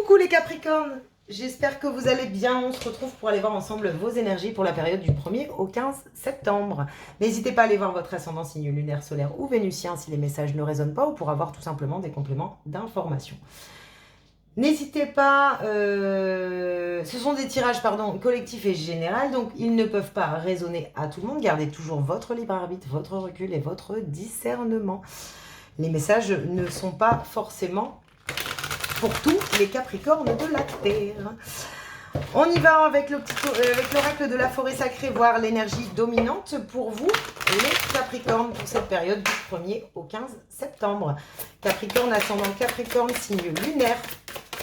Coucou les Capricornes, j'espère que vous allez bien. On se retrouve pour aller voir ensemble vos énergies pour la période du 1er au 15 septembre. N'hésitez pas à aller voir votre ascendant, signe lunaire, solaire ou vénusien si les messages ne résonnent pas ou pour avoir tout simplement des compléments d'information. N'hésitez pas, ce sont des tirages collectifs et généraux, donc ils ne peuvent pas résonner à tout le monde. Gardez toujours votre libre arbitre, votre recul et votre discernement. Les messages ne sont pas forcément pour tous les Capricornes de la Terre. On y va avec l'oracle de la forêt sacrée, voir l'énergie dominante pour vous, les Capricornes, pour cette période du 1er au 15 septembre. Capricorne, ascendant Capricorne, signe lunaire,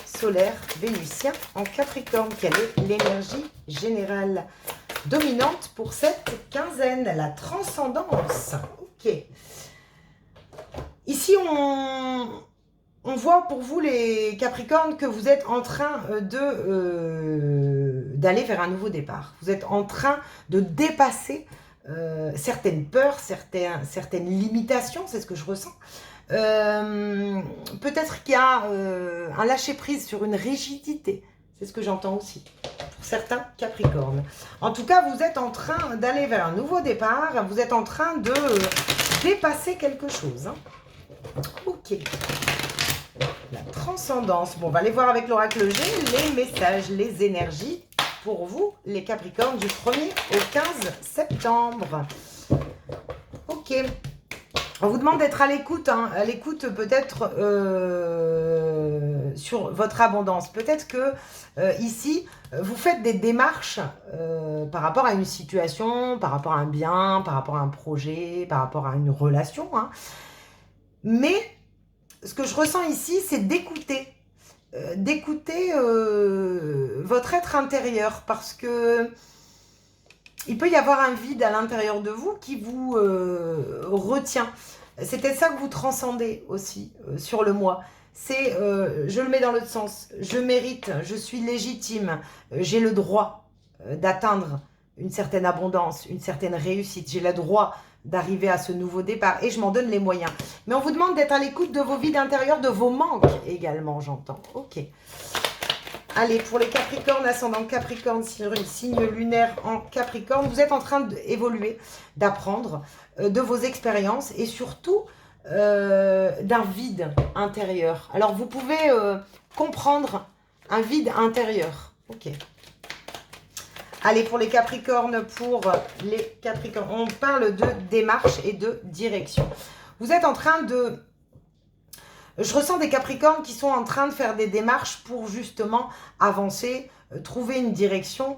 solaire, vénusien en Capricorne. Quelle est l'énergie générale dominante pour cette quinzaine? La transcendance. Ok. Ici, on voit pour vous les Capricornes que vous êtes en train d'aller vers un nouveau départ. Vous êtes en train de dépasser certaines peurs, certaines limitations, c'est ce que je ressens. Peut-être qu'il y a un lâcher-prise sur une rigidité, c'est ce que j'entends aussi pour certains Capricornes. En tout cas, vous êtes en train d'aller vers un nouveau départ, vous êtes en train de dépasser quelque chose. Ok. La transcendance. Bon, on va aller voir avec l'oracle G les messages, les énergies pour vous, les Capricornes, du 1er au 15 septembre. Ok. On vous demande d'être à l'écoute, à l'écoute peut-être sur votre abondance. Peut-être que ici, vous faites des démarches par rapport à une situation, par rapport à un bien, par rapport à un projet, par rapport à une relation. Mais ce que je ressens ici, c'est d'écouter. D'écouter votre être intérieur, parce que il peut y avoir un vide à l'intérieur de vous qui vous retient. C'est peut-être ça que vous transcendez aussi sur le moi. C'est, je le mets dans l'autre sens, je mérite, je suis légitime, j'ai le droit d'atteindre une certaine abondance, une certaine réussite, j'ai le droit d'arriver à ce nouveau départ et je m'en donne les moyens. Mais on vous demande d'être à l'écoute de vos vides intérieurs, de vos manques également, j'entends. Ok. Allez, pour les Capricornes, ascendant Capricorne, signe lunaire en Capricorne, vous êtes en train d'évoluer, d'apprendre de vos expériences et surtout d'un vide intérieur. Alors, vous pouvez comprendre un vide intérieur. Ok. Allez, pour les Capricornes, on parle de démarche et de direction. Vous êtes en train de... Je ressens des Capricornes qui sont en train de faire des démarches pour justement avancer, trouver une direction,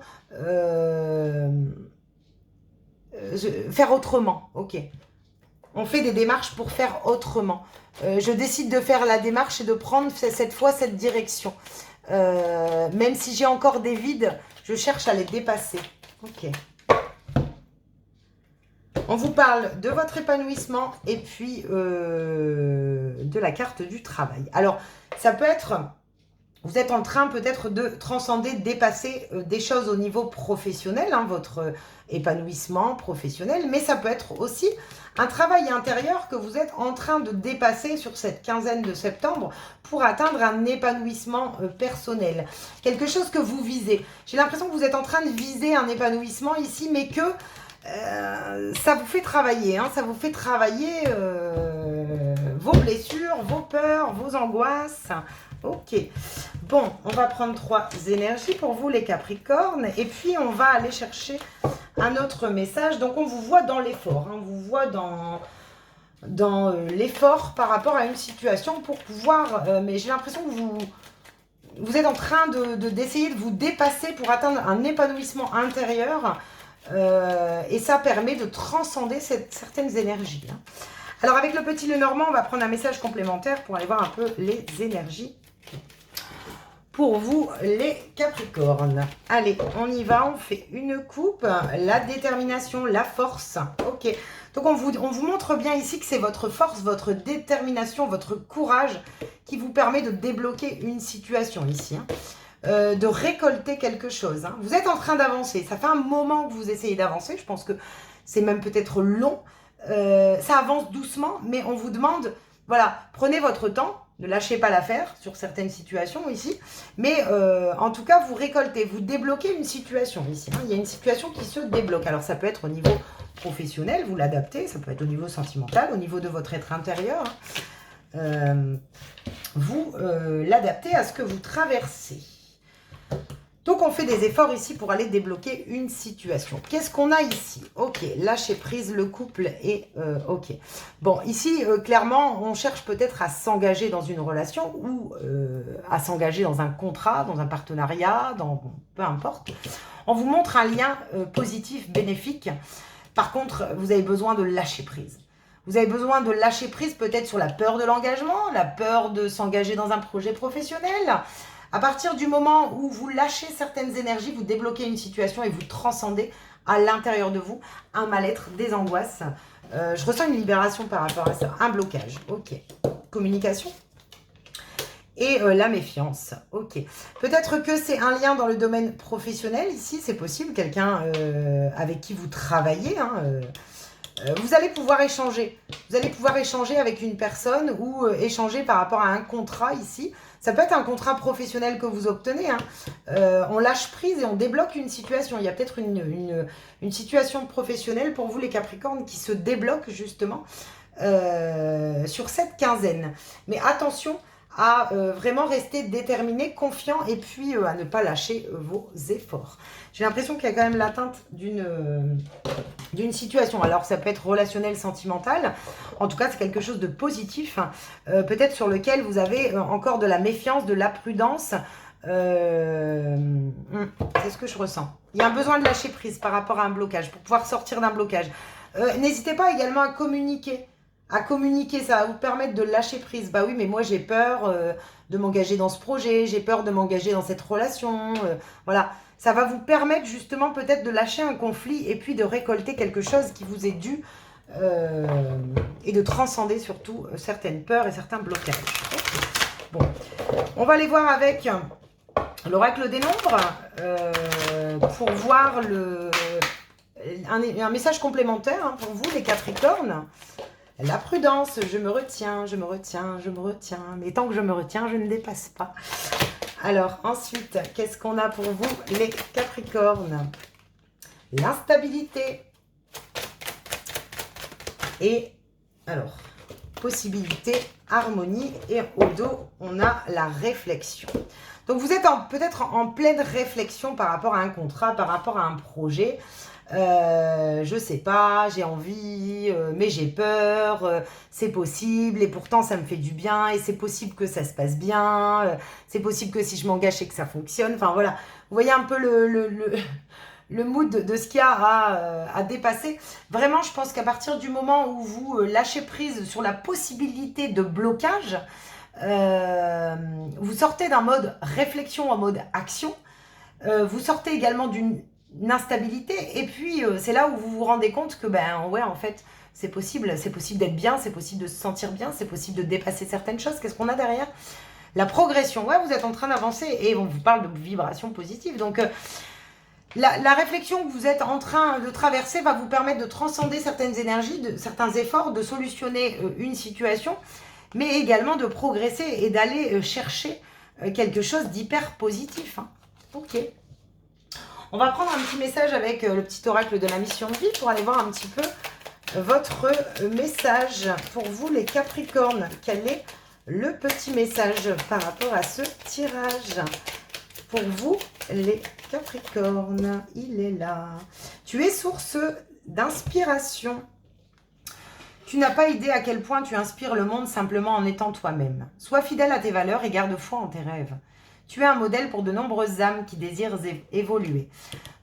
faire autrement. Ok. On fait des démarches pour faire autrement. Je décide de faire la démarche et de prendre cette fois cette direction. Même si j'ai encore des vides, je cherche à les dépasser. Ok. On vous parle de votre épanouissement et puis de la carte du travail. Alors, ça peut être... Vous êtes en train peut-être de transcender, dépasser des choses au niveau professionnel, votre épanouissement professionnel, mais ça peut être aussi un travail intérieur que vous êtes en train de dépasser sur cette quinzaine de septembre pour atteindre un épanouissement personnel. Quelque chose que vous visez. J'ai l'impression que vous êtes en train de viser un épanouissement ici, mais que ça vous fait travailler. Ça vous fait travailler vos blessures, vos peurs, vos angoisses. Ok. Bon, on va prendre 3 énergies pour vous, les Capricornes. Et puis, on va aller chercher un autre message. Donc, on vous voit dans l'effort. On vous voit dans l'effort par rapport à une situation pour pouvoir... mais j'ai l'impression que vous êtes en train d'essayer de vous dépasser pour atteindre un épanouissement intérieur. Et ça permet de transcender certaines énergies. Alors, avec le petit Lenormand, on va prendre un message complémentaire pour aller voir un peu les énergies pour vous, les Capricornes. Allez, on y va, on fait une coupe, la détermination, la force. Ok, donc on vous montre bien ici que c'est votre force, votre détermination, votre courage qui vous permet de débloquer une situation ici, de récolter quelque chose. Vous êtes en train d'avancer, ça fait un moment que vous essayez d'avancer, je pense que c'est même peut-être long, ça avance doucement, mais on vous demande, voilà, prenez votre temps, Ne lâchez pas l'affaire sur certaines situations ici. Mais en tout cas, vous récoltez, vous débloquez une situation ici. Hein. Il y a une situation qui se débloque. Alors, ça peut être au niveau professionnel, vous l'adaptez. Ça peut être au niveau sentimental, au niveau de votre être intérieur. Vous l'adaptez à ce que vous traversez. Donc, on fait des efforts ici pour aller débloquer une situation. Qu'est-ce qu'on a ici? Ok, lâcher prise, le couple est ok. Bon, ici, clairement, on cherche peut-être à s'engager dans une relation ou à s'engager dans un contrat, dans un partenariat, peu importe. On vous montre un lien positif, bénéfique. Par contre, vous avez besoin de lâcher prise. Vous avez besoin de lâcher prise peut-être sur la peur de l'engagement, la peur de s'engager dans un projet professionnel. À partir du moment où vous lâchez certaines énergies, vous débloquez une situation et vous transcendez à l'intérieur de vous un mal-être, des angoisses. Je ressens une libération par rapport à ça, un blocage. Ok. Communication. Et la méfiance. Ok. Peut-être que c'est un lien dans le domaine professionnel ici, c'est possible. Quelqu'un avec qui vous travaillez, hein, vous allez pouvoir échanger. Vous allez pouvoir échanger avec une personne ou échanger par rapport à un contrat ici. Ça peut être un contrat professionnel que vous obtenez. Hein. On lâche prise et on débloque une situation. Il y a peut-être une situation professionnelle pour vous les Capricornes qui se débloque justement sur cette quinzaine. Mais attention à vraiment rester déterminé, confiant et puis à ne pas lâcher vos efforts. J'ai l'impression qu'il y a quand même l'atteinte d'une situation. Alors, ça peut être relationnel, sentimental. En tout cas, c'est quelque chose de positif. Peut-être sur lequel vous avez encore de la méfiance, de la prudence. C'est ce que je ressens. Il y a un besoin de lâcher prise par rapport à un blocage, pour pouvoir sortir d'un blocage. N'hésitez pas également à communiquer. Ça va vous permettre de lâcher prise. Bah oui, mais moi j'ai peur de m'engager dans ce projet, j'ai peur de m'engager dans cette relation. Voilà, ça va vous permettre justement peut-être de lâcher un conflit et puis de récolter quelque chose qui vous est dû et de transcender surtout certaines peurs et certains blocages. Okay. Bon, on va aller voir avec l'oracle des nombres pour voir un message complémentaire hein, pour vous les Capricornes. La prudence, je me retiens. Mais tant que je me retiens, je ne dépasse pas. Alors, ensuite, qu'est-ce qu'on a pour vous, les Capricornes? L'instabilité. Et, alors, possibilité, harmonie. Et au dos, on a la réflexion. Donc, vous êtes peut-être en pleine réflexion par rapport à un contrat, par rapport à un projet. Je sais pas, j'ai envie, mais j'ai peur, c'est possible et pourtant ça me fait du bien et c'est possible que ça se passe bien, c'est possible que si je m'engage et que ça fonctionne, enfin voilà, vous voyez un peu le mood de ce qu'il y a à dépasser. Vraiment, je pense qu'à partir du moment où vous lâchez prise sur la possibilité de blocage, vous sortez d'un mode réflexion en mode action, vous sortez également d'une instabilité et puis c'est là où vous vous rendez compte que ben ouais en fait c'est possible d'être bien, c'est possible de se sentir bien, c'est possible de dépasser certaines choses. Qu'est-ce qu'on a derrière? La progression. Ouais, vous êtes en train d'avancer et on vous parle de vibration positive. Donc la réflexion que vous êtes en train de traverser va vous permettre de transcender certaines énergies, certains efforts, de solutionner une situation, mais également de progresser et d'aller chercher quelque chose d'hyper positif. Hein. Ok. On va prendre un petit message avec le petit oracle de la mission de vie pour aller voir un petit peu votre message pour vous les Capricornes. Quel est le petit message par rapport à ce tirage pour vous les Capricornes? Il est là. Tu es source d'inspiration. Tu n'as pas idée à quel point tu inspires le monde simplement en étant toi-même. Sois fidèle à tes valeurs et garde foi en tes rêves. Tu es un modèle pour de nombreuses âmes qui désirent évoluer.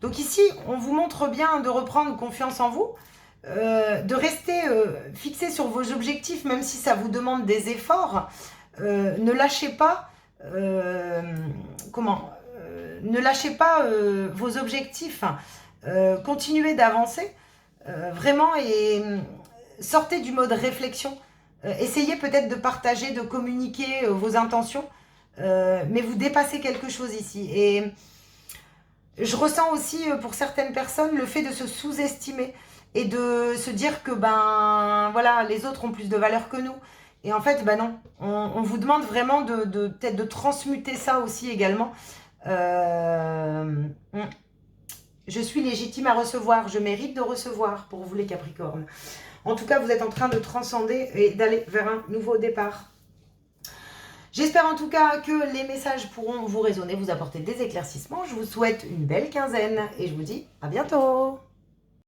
Donc ici, on vous montre bien de reprendre confiance en vous, de rester fixé sur vos objectifs, même si ça vous demande des efforts. Ne lâchez pas, ne lâchez pas vos objectifs. Continuez d'avancer, vraiment, et sortez du mode réflexion. Essayez peut-être de partager, de communiquer vos intentions. Mais vous dépassez quelque chose ici. Et je ressens aussi pour certaines personnes le fait de se sous-estimer et de se dire que ben voilà, les autres ont plus de valeur que nous Et en fait, bah non, on vous demande vraiment peut-être de transmuter ça aussi également. Je suis légitime à recevoir, je mérite de recevoir pour vous les Capricornes. En tout cas, vous êtes en train de transcender et d'aller vers un nouveau départ. J'espère en tout cas que les messages pourront vous résonner, vous apporter des éclaircissements. Je vous souhaite une belle quinzaine et je vous dis à bientôt.